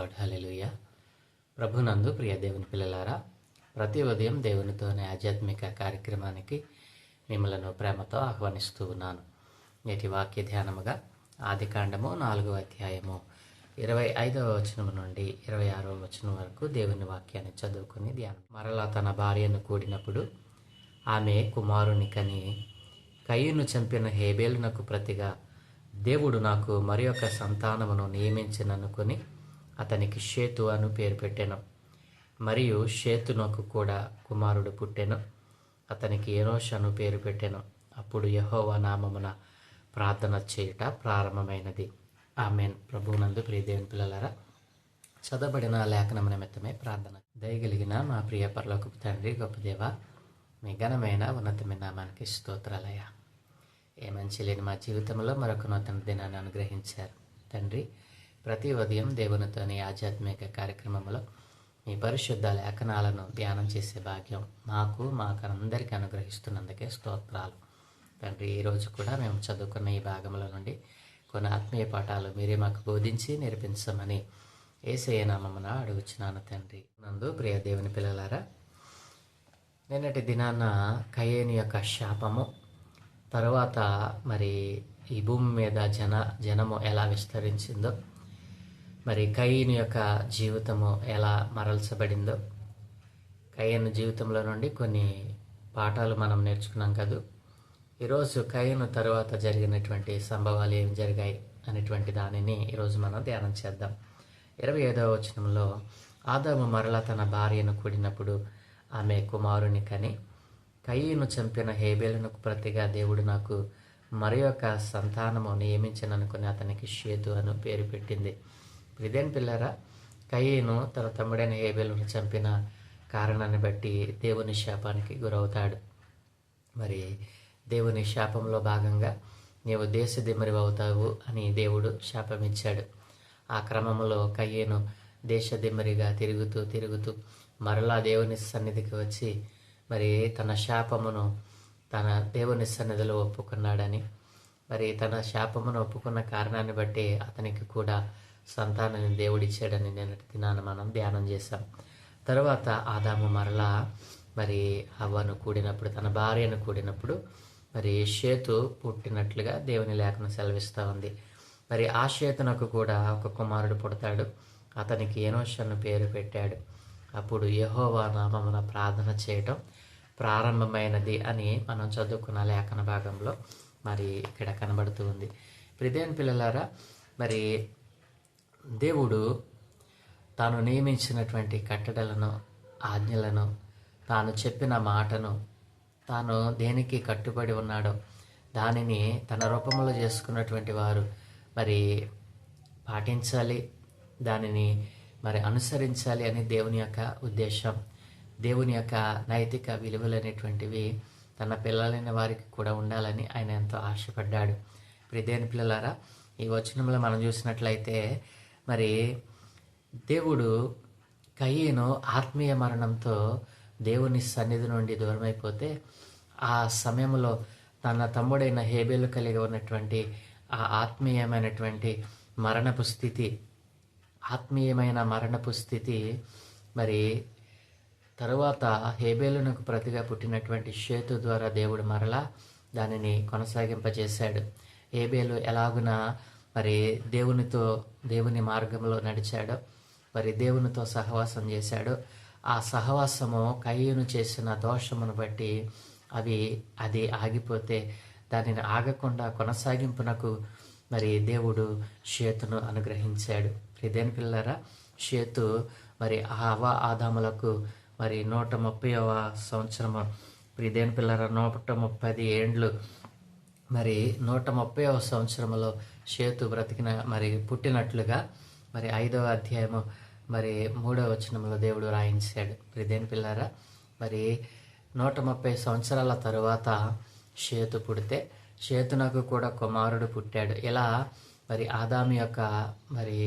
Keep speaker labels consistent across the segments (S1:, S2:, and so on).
S1: Lord. హల్లెలూయా. ప్రభునందు ప్రియ దేవుని పిల్లలారా, ప్రతి ఉదయం దేవునితోనే ఆధ్యాత్మిక కార్యక్రమానికి మిమ్మలను ప్రేమతో ఆహ్వానిస్తూ ఉన్నాను. నేటి వాక్య ధ్యానముగా ఆదికాండము 4వ అధ్యాయము 25వ వచనం నుండి 26వ వచనం వరకు దేవుని వాక్యాన్ని చదువుకుని ధ్యానం. మరలా తన భార్యను కూడినప్పుడు ఆమె కుమారుని కని, కయీను చంపిన హేబేలునకు ప్రతిగా దేవుడు నాకు మరి ఒక సంతానమును నియమించిననుకొని అతనికి షేతు అను పేరు పెట్టెను. మరియు షేతునకు కూడా కుమారుడు పుట్టెను. అతనికి ఎనోష్ అను పేరు పెట్టెను. అప్పుడు యెహోవా నామమున ప్రార్థన చేయుట ప్రారంభమైనది. ఆమేన్. ప్రభువునందు ప్రియ దేవుని పిల్లలారా, చదవబడిన లేఖనం నిమిత్తమే ప్రార్థన. దయగలిగిన మా ప్రియ పరలోకపు తండ్రి, గొప్ప దేవ, మీ ఘనమైన ఉన్నతమైన నామానికి స్తోత్రాలయ్యా. ఏ మంచి లేని మా జీవితంలో మరొక నూతన దినాన్ని అనుగ్రహించారు తండ్రి. ప్రతి ఉదయం దేవునితోని ఆధ్యాత్మిక కార్యక్రమంలో మీ పరిశుద్ధ లేఖనాలను ధ్యానం చేసే భాగ్యం మాకు అందరికీ అనుగ్రహిస్తున్నందుకే స్తోత్రాలు తండ్రి. ఈరోజు కూడా మేము చదువుకున్న ఈ భాగంలో నుండి కొన్ని ఆత్మీయ పాఠాలు మీరే మాకు బోధించి నేర్పించమని యేసయ్య నామమున అడుగుచున్నాను తండ్రి. నందు ప్రియ దేవుని పిల్లలారా, నిన్నటి దినాన కయీను యొక్క శాపము, తరువాత మరి ఈ భూమి మీద జనము ఎలా విస్తరించిందో, మరి కయీను యొక్క జీవితము ఎలా మరల్చబడిందో, కయీను జీవితంలో నుండి కొన్ని పాఠాలు మనం నేర్చుకున్నాం కదా. ఈరోజు కయీను తరువాత జరిగినటువంటి సంభవాలు ఏమి జరిగాయి అనేటువంటి దానిని ఈరోజు మనం ధ్యానం చేద్దాం. 25వ వచనంలో, ఆదాము మరలా తన భార్యను కూడినప్పుడు ఆమె కుమారుని కని, కయీను చంపిన హేబేలునకు ప్రతిగా దేవుడు నాకు మరి ఒక సంతానము నియమించననుకుని అతనికి షేతు అను పేరు పెట్టింది. ప్రియదేని పిల్లరా, కయీను తన తమ్ముడైన హేబేలును చంపిన కారణాన్ని బట్టి దేవుని శాపానికి గురవుతాడు. మరి దేవుని శాపంలో భాగంగా నీవు దేశదిమ్మరి అవుతావు అని దేవుడు శాపం ఇచ్చాడు. ఆ క్రమంలో కయీను దేశదిమ్మరిగా తిరుగుతూ మరలా దేవుని సన్నిధికి వచ్చి మరి తన శాపమును తన దేవుని సన్నిధిలో ఒప్పుకున్నాడని, మరి తన శాపమును ఒప్పుకున్న కారణాన్ని బట్టి అతనికి కూడా సంతానాన్ని దేవుడిచ్చాడని నిన్నటి దినాన మనం ధ్యానం చేశాం. తర్వాత ఆదాము మరలా మరి హవ్వను కూడినప్పుడు, తన భార్యను కూడినప్పుడు మరి షేతు పుట్టినట్లుగా దేవుని లేఖనం సెలవిస్తూ ఉంది. మరి ఆ షేతునకు కూడా ఒక కుమారుడు పుడతాడు. అతనికి ఎనోష్ అను పేరు పెట్టాడు. అప్పుడు యెహోవా నామమున ప్రార్థన చేయటం ప్రారంభమైనది అని మనం చదువుకున్న లేఖన భాగంలో మరి ఇక్కడ కనబడుతూ ఉంది. ప్రియదేవుని పిల్లలారా, మరి దేవుడు తాను నియమించినటువంటి కట్టడలను, ఆజ్ఞలను, తాను చెప్పిన మాటను, తాను దేనికి కట్టుబడి ఉన్నాడో దానిని తన రూపంలో చేసుకున్నటువంటి వారు మరి పాటించాలి, దానిని మరి అనుసరించాలి అని దేవుని యొక్క ఉద్దేశం. దేవుని యొక్క నైతిక విలువలు అనేటువంటివి తన పిల్లలైన వారికి కూడా ఉండాలని ఆయన ఎంతో ఆశపడ్డాడు. ప్రియదేవుని పిల్లలారా, ఈ వచనంలో మనం చూసినట్లయితే మరి దేవుడు కయీను ఆత్మీయ మరణంతో దేవుని సన్నిధి నుండి దూరమైపోతే, ఆ సమయంలో తన తమ్ముడైన హేబేలు కలిగి ఉన్నటువంటి ఆ ఆత్మీయమైన మరణపు స్థితి మరి తరువాత హేబేలునకు ప్రతిగా పుట్టినటువంటి షేతు ద్వారా దేవుడు మరలా దానిని కొనసాగింపజేశాడు. హేబేలు ఎలాగున మరి దేవుని మార్గంలో నడిచాడో, మరి దేవునితో సహవాసం చేశాడో, ఆ సహవాసము కయీను చేసిన దోషమును బట్టి అది ఆగిపోతే దానిని ఆగకుండా కొనసాగింపునకు మరి దేవుడు షేతును అనుగ్రహించాడు. ప్రియదేని పిల్లరా, షేతు మరి హవ్వ ఆదాములకు మరి 130వ సంవత్సరము, ప్రియదేని పిల్లరా 130 ఏండ్లు, మరి 130వ సంవత్సరంలో షేతు పుట్టినట్లుగా మరి 5వ అధ్యాయము మరి 3వ వచనంలో దేవుడు రాయించాడు. ప్రియదేని పిల్లరా, మరి 130 సంవత్సరాల తరువాత షేతు పుడితే షేతునకు కూడా కుమారుడు పుట్టాడు. ఇలా మరి ఆదాము యొక్క మరి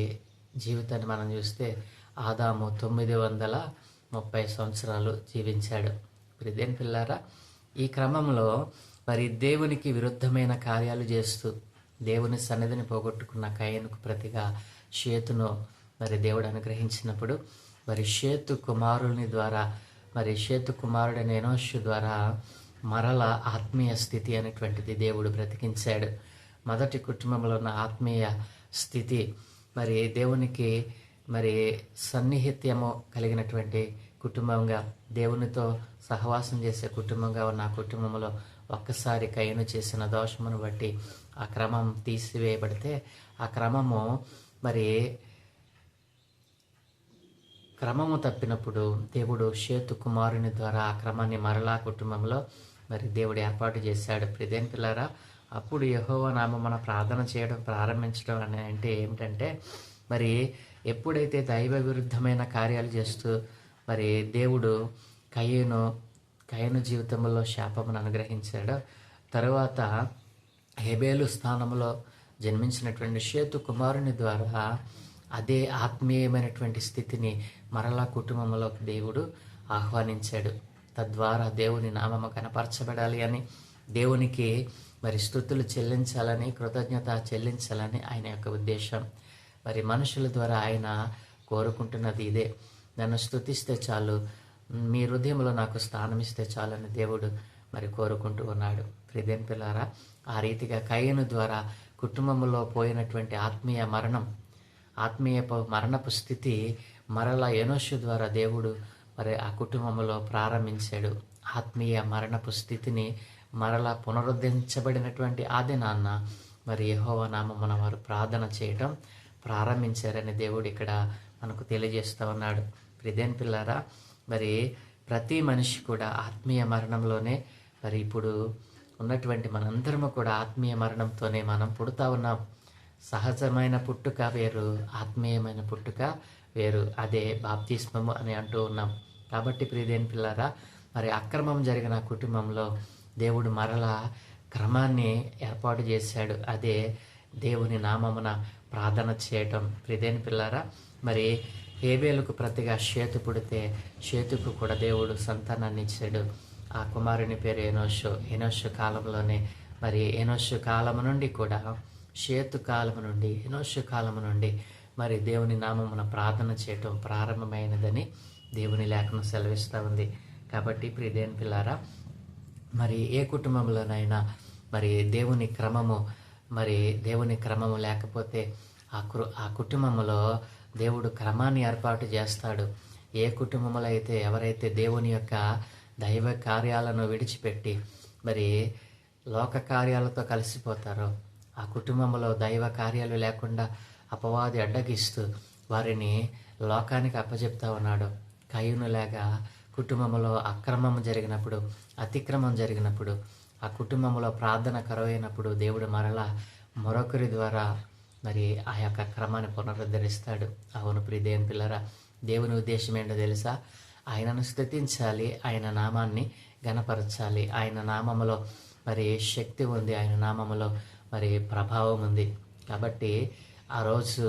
S1: జీవితాన్ని మనం చూస్తే ఆదాము 930 సంవత్సరాలు జీవించాడు. ప్రియదేని పిల్లారా, ఈ క్రమంలో మరి దేవునికి విరుద్ధమైన కార్యాలు చేస్తూ దేవుని సన్నిధిని పోగొట్టుకున్న కయీనుకు ప్రతిగా షేతును మరి దేవుడు అనుగ్రహించినప్పుడు మరి షేతు కుమారుని ద్వారా, మరి షేతు కుమారుడైన ఎనోషు ద్వారా మరల ఆత్మీయ స్థితి అనేటువంటిది దేవుడు బ్రతికించాడు. మొదటి కుటుంబంలో ఉన్న ఆత్మీయ స్థితి మరి దేవునికి మరి సన్నిహిత్యము కలిగినటువంటి కుటుంబంగా, దేవునితో సహవాసం చేసే కుటుంబంగా ఉన్న ఆ కుటుంబంలో ఒక్కసారి కయ్యను చేసిన దోషమును బట్టి ఆ క్రమం తీసివేయబడితే, ఆ క్రమము తప్పినప్పుడు దేవుడు షేతు కుమారుని ద్వారా ఆ క్రమాన్ని మరలా కుటుంబంలో మరి దేవుడు ఏర్పాటు చేశాడు. ప్రియమైన పిల్లారా, అప్పుడు యెహోవా నామమున మన ప్రార్థన చేయడం ప్రారంభించడం అంటే ఏమిటంటే, మరి ఎప్పుడైతే దైవ విరుద్ధమైన కార్యాలు చేస్తూ మరి దేవుడు కయ్యను జీవితంలో శాపమును అనుగ్రహించాడో, తరువాత హేబేలు స్థానంలో జన్మించినటువంటి షేతు కుమారుని ద్వారా అదే ఆత్మీయమైనటువంటి స్థితిని మరలా కుటుంబంలోకి దేవుడు ఆహ్వానించాడు. తద్వారా దేవుని నామము కనపరచబడాలి అని, దేవునికి మరి స్తుతులు చెల్లించాలని, కృతజ్ఞత చెల్లించాలని ఆయన యొక్క ఉద్దేశం. మరి మనుషుల ద్వారా ఆయన కోరుకుంటున్నది ఇదే. నన్ను స్తుతిస్తే చాలు, మీ హృదయంలో నాకు స్థానం ఇస్తే చాలని దేవుడు మరి కోరుకుంటూ ఉన్నాడు. ప్రియమైన పిల్లారా, ఆ రీతిగా కయ్యను ద్వారా కుటుంబంలో పోయినటువంటి ఆత్మీయ మరణపు స్థితి మరలా ఎనోషు ద్వారా దేవుడు మరి ఆ కుటుంబంలో ప్రారంభించాడు. ఆత్మీయ మరణపు స్థితిని మరలా పునరుద్ధరించబడినటువంటి ఆ దినాన్న మరి యెహోవా నామమున వారు ప్రార్థన చేయటం ప్రారంభించారని దేవుడు ఇక్కడ మనకు తెలియజేస్తూ ఉన్నాడు. ప్రియమైన పిల్లారా, మరి ప్రతి మనిషి కూడా ఆత్మీయ మరణంలోనే, మరి ఇప్పుడు ఉన్నటువంటి మనందరము కూడా ఆత్మీయ మరణంతోనే మనం పుడుతూ ఉన్నాం. సహజమైన పుట్టుక వేరు, ఆత్మీయమైన పుట్టుక వేరు. అదే బాప్తిస్మము అని అంటూ ఉన్నాం. కాబట్టి ప్రియమైన పిల్లారా, మరి అక్రమం జరిగిన కుటుంబంలో దేవుడు మరలా క్రమాన్ని ఏర్పాటు చేశాడు. అదే దేవుని నామమున ప్రార్థన చేయటం. ప్రియమైన పిల్లారా, మరి హేబేలుకు ప్రతిగా షేతు పుడితే షేతుకు కూడా దేవుడు సంతానాన్ని ఇచ్చాడు. ఆ కుమారుని పేరు ఎనోషు కాలంలోనే, మరి ఎనోషు కాలము నుండి కూడా షేతు కాలము నుండి ఎనోషు కాలము నుండి మరి దేవుని నామమున ప్రార్థన చేయటం ప్రారంభమైనదని దేవుని లేఖనం సెలవిస్తూ ఉంది. కాబట్టి ప్రియమైన పిల్లారా, మరి ఏ కుటుంబంలోనైనా మరి దేవుని క్రమము లేకపోతే ఆ కుటుంబంలో దేవుడు క్రమాన్ని ఏర్పాటు చేస్తాడు. ఏ కుటుంబంలో అయితే ఎవరైతే దేవుని యొక్క దైవ కార్యాలను విడిచిపెట్టి మరి లోక కార్యాలతో కలిసిపోతారో, ఆ కుటుంబంలో దైవ కార్యాలు లేకుండా అపవాది అడ్డగిస్తూ వారిని లోకానికి అప్పచెప్తా ఉన్నాడు. కయ్యూనులాగా కుటుంబంలో అక్రమం జరిగినప్పుడు, అతిక్రమం జరిగినప్పుడు, ఆ కుటుంబంలో ప్రార్థన కరువైనప్పుడు దేవుడు మరలా మరొకరి ద్వారా మరి ఆ యొక్క క్రమాన్ని పునరుద్ధరిస్తాడు. అవును ప్రియమైన పిల్లరా, దేవుని ఉద్దేశం ఏంటో తెలుసా? ఆయనను స్తుతించాలి, ఆయన నామాన్ని ఘనపరచాలి. ఆయన నామములో మరి శక్తి ఉంది, ఆయన నామములో మరి ప్రభావం ఉంది. కాబట్టి ఆ రోజు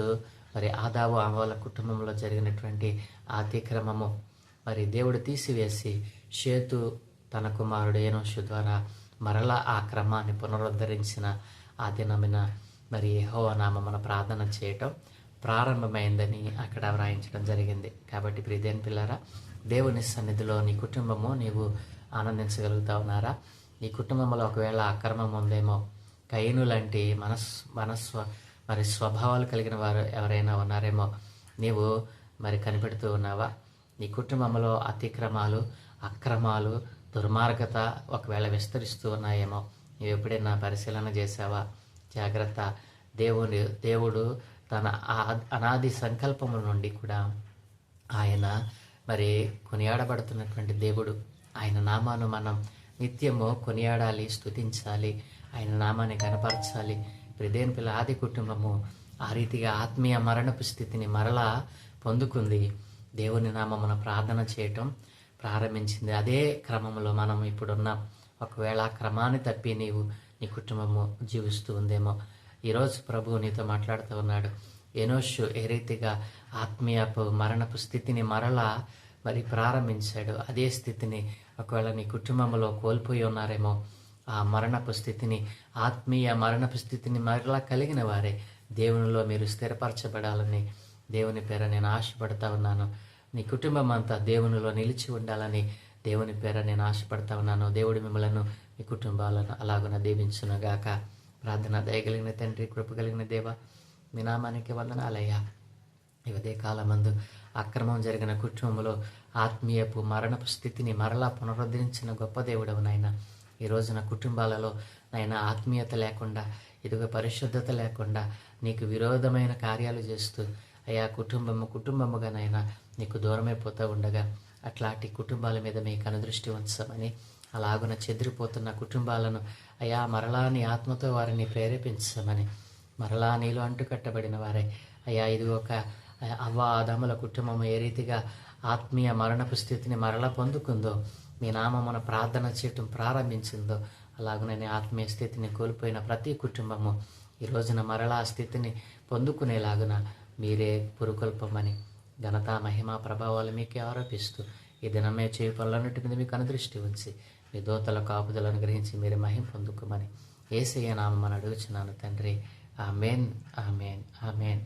S1: మరి ఆదాము అవ్వల కుటుంబంలో జరిగినటువంటి అతిక్రమము మరి దేవుడు తీసివేసి షేతు తన కుమారుడు ఎనోషు ద్వారా మరలా ఆ క్రమాన్ని పునరుద్ధరించిన ఆ దినమున మరి యెహోవా నామమున ప్రార్థన చేయటం ప్రారంభమైందని అక్కడ వ్రాయించడం జరిగింది. కాబట్టి ప్రియమైన పిల్లారా, దేవుని సన్నిధిలో నీ కుటుంబము నీవు ఆనందించగలుగుతా ఉన్నారా? నీ కుటుంబంలో ఒకవేళ అక్రమం ఉందేమో, కయ్యను లాంటి మరి స్వభావాలు కలిగిన వారు ఎవరైనా ఉన్నారేమో, నీవు మరి కనిపెడుతూ ఉన్నావా? నీ కుటుంబంలో అతిక్రమాలు, అక్రమాలు, దుర్మార్గత ఒకవేళ విస్తరిస్తూ ఉన్నాయేమో, నీవు ఎప్పుడైనా పరిశీలన చేసావా? జాగ్రత్త. దేవుడు తన అనాది సంకల్పముల నుండి కూడా ఆయన మరి కొనియాడబడుతున్నటువంటి దేవుడు. ఆయన నామాను మనం నిత్యము కొనియాడాలి, స్తుతించాలి, ఆయన నామాన్ని కనపరచాలి. ప్రియమైన పిల్ల ఆది కుటుంబము ఆ రీతిగా ఆత్మీయ మరణపు స్థితిని మరలా పొందుకుంది. దేవుని నామమున ప్రార్థన చేయటం ప్రారంభించింది. అదే క్రమంలో మనం ఇప్పుడున్నాం. ఒకవేళ ఆ క్రమాన్ని తప్పి నీ కుటుంబము జీవిస్తూ ఉందేమో, ఈరోజు ప్రభువు నీతో మాట్లాడుతూ ఉన్నాడు. ఎనోషు ఏ రీతిగా ఆత్మీయపు మరణపు స్థితిని మరలా మరి ప్రారంభించాడు, అదే స్థితిని ఒకవేళ నీ కుటుంబంలో కోల్పోయి ఉన్నారేమో, ఆ మరణపు స్థితిని, ఆత్మీయ మరణపు స్థితిని మరలా కలిగిన వారే దేవునిలో మీరు స్థిరపరచబడాలని దేవుని పేర నేను ఆశపడతా ఉన్నాను. నీ కుటుంబం అంతా దేవునిలో నిలిచి ఉండాలని దేవుని పేర నేను ఆశపడతా ఉన్నాను. దేవుడు మిమ్మలను మీ కుటుంబాలను అలాగున దీవించునుగాక. ప్రార్థన దయగలిగిన తండ్రి, కృప కలిగిన దేవ, మీ నామానికి వందనాలయ్యా. ఈ ఉదయ కాలమందు అక్రమం జరిగిన కుటుంబంలో ఆత్మీయపు మరణపు స్థితిని మరలా పునరుద్ధరించిన గొప్ప దేవుడవు నాయన. ఈ రోజున కుటుంబాలలో నాయన ఆత్మీయత లేకుండా, ఇదిగో పరిశుద్ధత లేకుండా నీకు విరోధమైన కార్యాలు చేస్తూ అయా కుటుంబముగా నాయన నీకు దూరమైపోతూ ఉండగా అట్లాంటి కుటుంబాల మీద మీ కనుదృష్టి ఉంచమని, అలాగున చెదిరిపోతున్న కుటుంబాలను అయా మరలా నీ ఆత్మతో వారిని ప్రేరేపించమని, మరలా నీలో అంటుకట్టబడిన వారే అయా ఇదిగో ఒక అవ్వ ఆదాముల కుటుంబం ఏ రీతిగా ఆత్మీయ మరణపు స్థితిని మరలా పొందుకుందో, మీ నామమున ప్రార్థన చేయటం ప్రారంభించిందో, అలాగనే ఆత్మీయ స్థితిని కోల్పోయిన ప్రతి కుటుంబము ఈ రోజున మరలా స్థితిని పొందుకునేలాగున మీరే పురుకొల్పమని, ఘనత మహిమ ప్రభావాలు మీకే ఆరోపిస్తూ ఈ దినమే చేయ పనులన్నిటి మీద మీకు అనుదృష్టి ఉంచి మీ దోతల కాపుదలను గ్రహించి మీరు మహిమ పొందుకోమని యేసయ్య నామమున అడుగుచున్నాను తండ్రి. ఆమేన్, ఆమేన్, ఆమేన్.